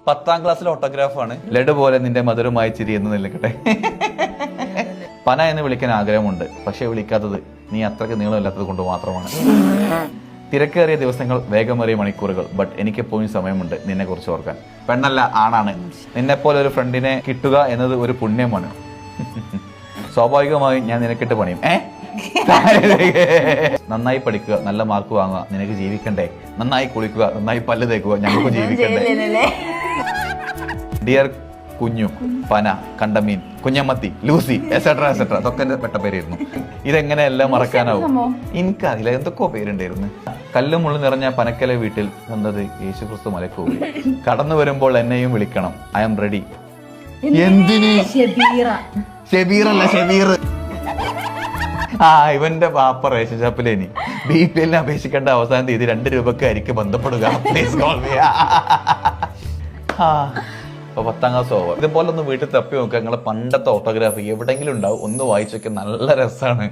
10ാം ക്ലാസ്സിലെ ഓട്ടോഗ്രാഫാണ്. ലഡു പോലെ നിന്റെ മധുരമായ ചിരി എന്ന് നിൽക്കട്ടെ. പന എന്ന് വിളിക്കാൻ ആഗ്രഹമുണ്ട്, പക്ഷെ വിളിക്കാത്തത് നീ അത്രയ്ക്ക് നീളമില്ലാത്തത് കൊണ്ട് മാത്രമാണ്. തിരക്കേറിയ ദിവസങ്ങൾ, വേഗമേറിയ മണിക്കൂറുകൾ, ബട്ട് എനിക്കെപ്പോഴും സമയമുണ്ട് നിന്നെ കുറിച്ച് ഓർക്കാൻ. പെണ്ണല്ല, ആണാണ്. നിന്നെപ്പോലെ ഒരു ഫ്രണ്ടിനെ കിട്ടുക എന്നത് ഒരു പുണ്യമാണ്. സ്വാഭാവികമായും ഞാൻ നിനക്കിട്ട് പണിയും. നന്നായി പഠിക്കുക, നല്ല മാർക്ക് വാങ്ങുക, നിനക്ക് ജീവിക്കണ്ടേ. നന്നായി കുളിക്കുക, നന്നായി പല്ല് തേക്കുക, ഞങ്ങൾക്ക് ജീവിക്കണ്ടേ. ഡിയർ കുഞ്ഞു, പന, കണ്ടമീൻ, കുഞ്ഞമ്മത്തി, ലൂസി എസെട്ര എസെട്ര അതൊക്കെ എന്റെ പെട്ട പേരായിരുന്നു. ഇതെങ്ങനെയെല്ലാം മറക്കാനാവും? എനിക്കറിയില്ല, എന്തൊക്കെയോ പേരുണ്ടായിരുന്നു. കല്ലും മുള്ളും നിറഞ്ഞ പനക്കല വീട്ടിൽ വന്നത് യേശുക്രിസ്തു മലക്ക് പോയി. കടന്നു വരുമ്പോൾ എന്നെയും വിളിക്കണം. I am ready. എന്തിന്? ഷെബീറല്ല, ഷെബീർ. ഇവന്റെ പാപ്പ റേഷൻ ഷോപ്പിലേനി BPL അപേക്ഷിക്കേണ്ട അവസാന തീയതി 2 രൂപക്കായിരിക്കും ബന്ധപ്പെടുക. അപ്പൊ 10ാം ക്ലാസ് ഓവർ. ഇതുപോലെ ഒന്ന് വീട്ടിൽ തപ്പി നോക്കുക. നിങ്ങളെ പണ്ടത്തെ ഓട്ടോഗ്രാഫി എവിടെയെങ്കിലും ഉണ്ടാവും, ഒന്ന് വായിച്ചൊക്കെ നല്ല രസമാണ്.